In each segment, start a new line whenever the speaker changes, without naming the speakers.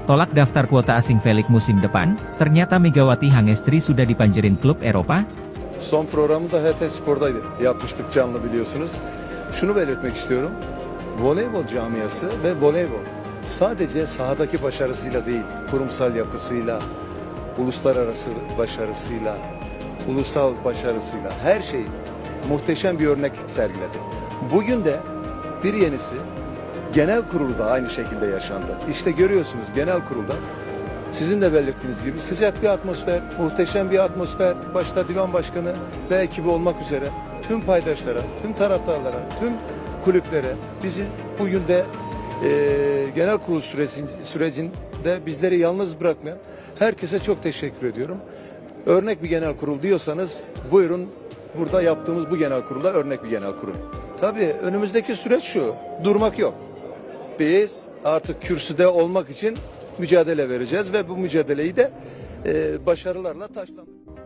Tolak daftar kuota asing V-League musim depan, ternyata Megawati Hangestri sudah dipanjerin klub Eropa?
Son programı da HT Spor'daydı. Yapmıştık canlı biliyorsunuz. Şunu belirtmek istiyorum. Voleybol camiası ve voleybol sadece sahadaki başarısıyla değil, kurumsal yapısıyla, uluslararası başarısıyla, ulusal başarısıyla her şey muhteşem bir örneklik sergiledi. Bugün de bir yenisi genel kurulda aynı şekilde yaşandı. İşte görüyorsunuz genel kurulda sizin de belirttiğiniz gibi sıcak bir atmosfer, muhteşem bir atmosfer, başta divan başkanı ve ekibi olmak üzere tüm paydaşlara, tüm taraftarlara, tüm kulüplere, bizi bugün de genel kurul sürecinde bizleri yalnız bırakmayan herkese çok teşekkür ediyorum. Örnek bir genel kurul diyorsanız buyurun, burada yaptığımız bu genel kurulda örnek bir genel kurul. Tabii önümüzdeki süreç şu, durmak yok. Biz artık kürsüde olmak için mücadele vereceğiz ve bu mücadeleyi de başarılarla taçlandıracağız.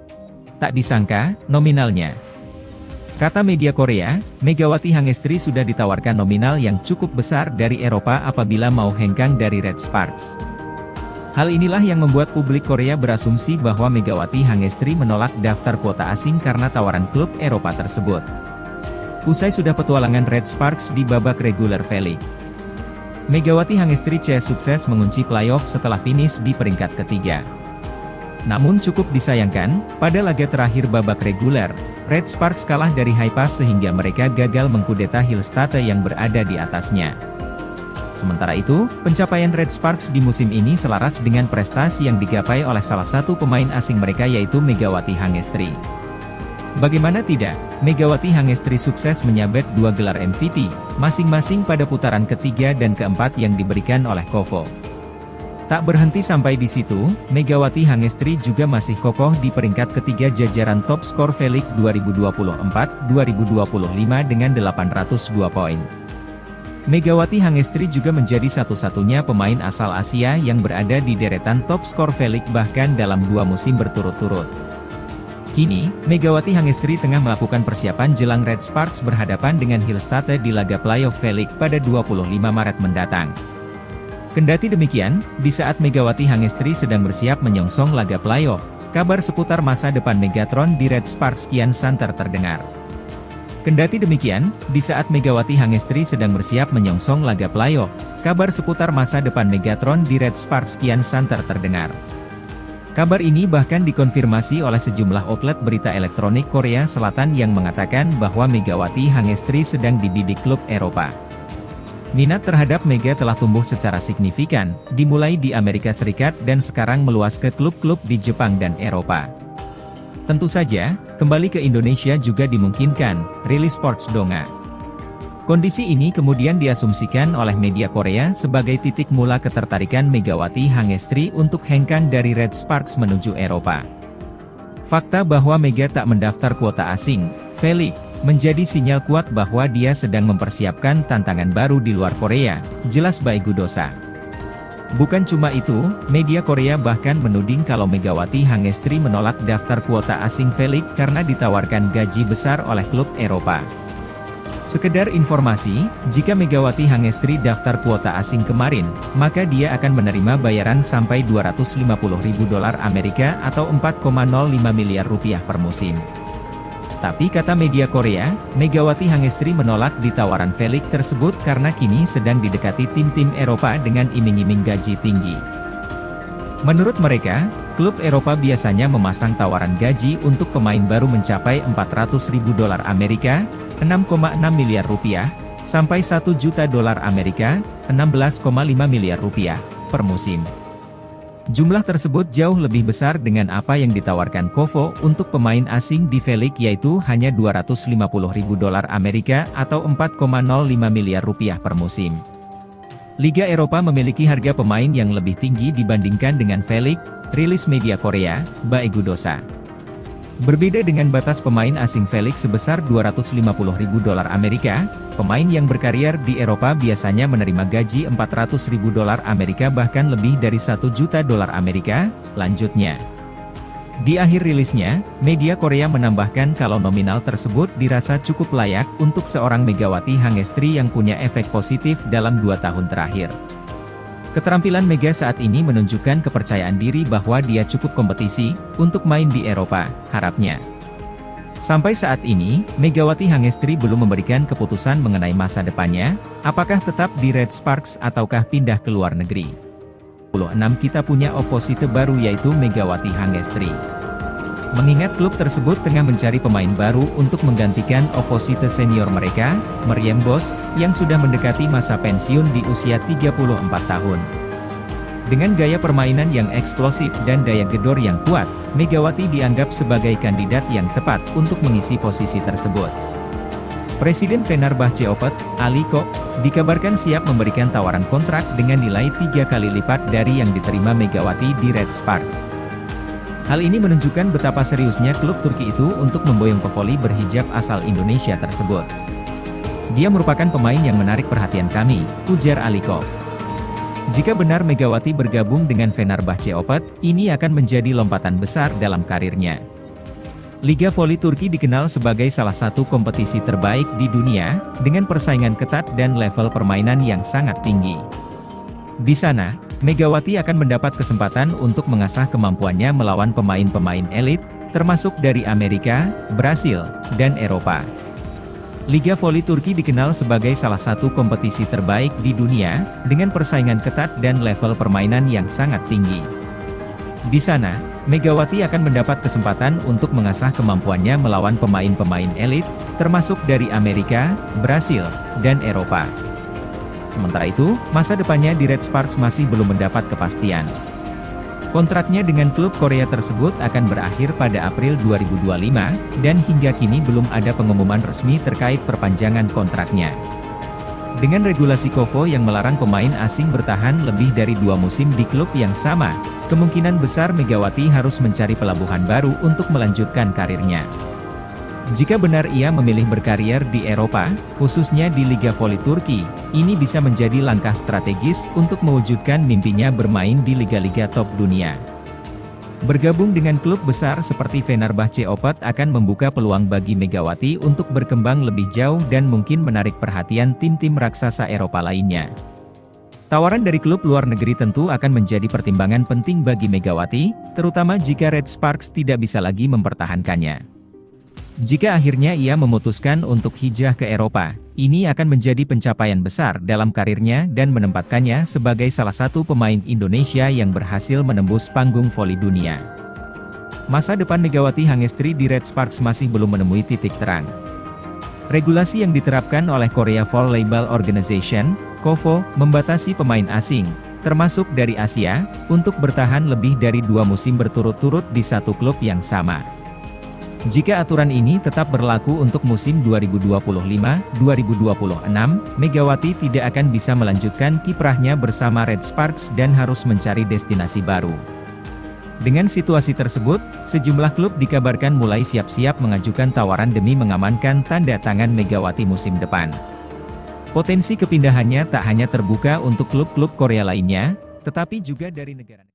Tak disangka, nominalnya. Kata media Korea, Megawati Hangestri sudah ditawarkan nominal yang cukup besar dari Eropa apabila mau hengkang dari Red Sparks. Hal inilah yang membuat publik Korea berasumsi bahwa Megawati Hangestri menolak daftar kuota asing karena tawaran klub Eropa tersebut. Usai sudah petualangan Red Sparks di babak reguler V-League, Megawati Hangestri sukses mengunci playoff setelah finish di peringkat ketiga. Namun cukup disayangkan, pada laga terakhir babak reguler, Red Sparks kalah dari Haipas sehingga mereka gagal mengkudeta Hillstatte yang berada di atasnya. Sementara itu, pencapaian Red Sparks di musim ini selaras dengan prestasi yang digapai oleh salah satu pemain asing mereka yaitu Megawati Hangestri. Bagaimana tidak, Megawati Hangestri sukses menyabet 2 gelar MVP, masing-masing pada putaran ketiga dan keempat yang diberikan oleh KOFO. Tak berhenti sampai di situ, Megawati Hangestri juga masih kokoh di peringkat ketiga jajaran top skor V-League 2024-2025 dengan 802 poin. Megawati Hangestri juga menjadi satu-satunya pemain asal Asia yang berada di deretan top skor V-League bahkan dalam 2 musim berturut-turut. Kini, Megawati Hangestri tengah melakukan persiapan jelang Red Sparks berhadapan dengan Hillstatte di laga playoff V-League pada 25 Maret mendatang. Kendati demikian, di saat Megawati Hangestri sedang bersiap menyongsong laga playoff, kabar seputar masa depan Megatron di Red Sparks kian santer terdengar. Kendati demikian, di saat Megawati Hangestri sedang bersiap menyongsong laga playoff, kabar seputar masa depan Megatron di Red Sparks kian santer terdengar. Kabar ini bahkan dikonfirmasi oleh sejumlah outlet berita elektronik Korea Selatan yang mengatakan bahwa Megawati Hangestri sedang dibidik klub Eropa. Minat terhadap Mega telah tumbuh secara signifikan, dimulai di Amerika Serikat dan sekarang meluas ke klub-klub di Jepang dan Eropa. Tentu saja, kembali ke Indonesia juga dimungkinkan, rilis Sports Donga. Kondisi ini kemudian diasumsikan oleh media Korea sebagai titik mula ketertarikan Megawati Hangestri untuk hengkang dari Red Sparks menuju Eropa. Fakta bahwa Mega tak mendaftar kuota asing, V-League, menjadi sinyal kuat bahwa dia sedang mempersiapkan tantangan baru di luar Korea, jelas Baegudosa. Bukan cuma itu, media Korea bahkan menuding kalau Megawati Hangestri menolak daftar kuota asing V-League karena ditawarkan gaji besar oleh klub Eropa. Sekedar informasi, jika Megawati Hangestri daftar kuota asing kemarin, maka dia akan menerima bayaran sampai $250.000 Amerika atau 4,05 miliar rupiah per musim. Tapi kata media Korea, Megawati Hangestri menolak ditawaran V-League tersebut karena kini sedang didekati tim-tim Eropa dengan iming-iming gaji tinggi. Menurut mereka, klub Eropa biasanya memasang tawaran gaji untuk pemain baru mencapai $400.000 Amerika, 6,6 miliar rupiah, sampai $1 juta Amerika, 16,5 miliar rupiah, per musim. Jumlah tersebut jauh lebih besar dengan apa yang ditawarkan KOFO untuk pemain asing di V-League yaitu hanya $250.000 Amerika atau 4,05 miliar rupiah per musim. Liga Eropa memiliki harga pemain yang lebih tinggi dibandingkan dengan V-League, rilis media Korea, Baegudosa. Berbeda dengan batas pemain asing V-League sebesar $250.000 Amerika, pemain yang berkarier di Eropa biasanya menerima gaji $400.000 Amerika bahkan lebih dari $1 juta Amerika, lanjutnya. Di akhir rilisnya, media Korea menambahkan kalau nominal tersebut dirasa cukup layak untuk seorang Megawati Hangestri yang punya efek positif dalam 2 tahun terakhir. Keterampilan Mega saat ini menunjukkan kepercayaan diri bahwa dia cukup kompetisi untuk main di Eropa, harapnya. Sampai saat ini, Megawati Hangestri belum memberikan keputusan mengenai masa depannya, apakah tetap di Red Sparks ataukah pindah ke luar negeri. 6 kita punya oposite baru yaitu Megawati Hangestri. Mengingat klub tersebut tengah mencari pemain baru untuk menggantikan oposite senior mereka, Meryem Bosz, yang sudah mendekati masa pensiun di usia 34 tahun. Dengan gaya permainan yang eksplosif dan daya gedor yang kuat, Megawati dianggap sebagai kandidat yang tepat untuk mengisi posisi tersebut. Presiden Fenerbahce Opet, Ali Koç, dikabarkan siap memberikan tawaran kontrak dengan nilai 3 kali lipat dari yang diterima Megawati di Red Sparks. Hal ini menunjukkan betapa seriusnya klub Turki itu untuk memboyong pevoli berhijab asal Indonesia tersebut. Dia merupakan pemain yang menarik perhatian kami, ujar Ali Koç. Jika benar Megawati bergabung dengan Fenerbahce Opet, ini akan menjadi lompatan besar dalam karirnya. Liga Voli Turki dikenal sebagai salah satu kompetisi terbaik di dunia, dengan persaingan ketat dan level permainan yang sangat tinggi. Di sana, Megawati akan mendapat kesempatan untuk mengasah kemampuannya melawan pemain-pemain elit, termasuk dari Amerika, Brasil, dan Eropa. Liga Voli Turki dikenal sebagai salah satu kompetisi terbaik di dunia, dengan persaingan ketat dan level permainan yang sangat tinggi. Di sana, Megawati akan mendapat kesempatan untuk mengasah kemampuannya melawan pemain-pemain elit, termasuk dari Amerika, Brasil, dan Eropa. Sementara itu, masa depannya di Red Sparks masih belum mendapat kepastian. Kontraknya dengan klub Korea tersebut akan berakhir pada April 2025, dan hingga kini belum ada pengumuman resmi terkait perpanjangan kontraknya. Dengan regulasi KOFO yang melarang pemain asing bertahan lebih dari 2 musim di klub yang sama, kemungkinan besar Megawati harus mencari pelabuhan baru untuk melanjutkan karirnya. Jika benar ia memilih berkarier di Eropa, khususnya di Liga Voli Turki, ini bisa menjadi langkah strategis untuk mewujudkan mimpinya bermain di liga-liga top dunia. Bergabung dengan klub besar seperti Fenerbahce Opet akan membuka peluang bagi Megawati untuk berkembang lebih jauh dan mungkin menarik perhatian tim-tim raksasa Eropa lainnya. Tawaran dari klub luar negeri tentu akan menjadi pertimbangan penting bagi Megawati, terutama jika Red Sparks tidak bisa lagi mempertahankannya. Jika akhirnya ia memutuskan untuk hijrah ke Eropa, ini akan menjadi pencapaian besar dalam karirnya dan menempatkannya sebagai salah satu pemain Indonesia yang berhasil menembus panggung voli dunia. Masa depan Megawati Hangestri di Red Sparks masih belum menemui titik terang. Regulasi yang diterapkan oleh Korea Volleyball Organization, KOVO, membatasi pemain asing, termasuk dari Asia, untuk bertahan lebih dari 2 musim berturut-turut di satu klub yang sama. Jika aturan ini tetap berlaku untuk musim 2025-2026, Megawati tidak akan bisa melanjutkan kiprahnya bersama Red Sparks dan harus mencari destinasi baru. Dengan situasi tersebut, sejumlah klub dikabarkan mulai siap-siap mengajukan tawaran demi mengamankan tanda tangan Megawati musim depan. Potensi kepindahannya tak hanya terbuka untuk klub-klub Korea lainnya, tetapi juga dari negara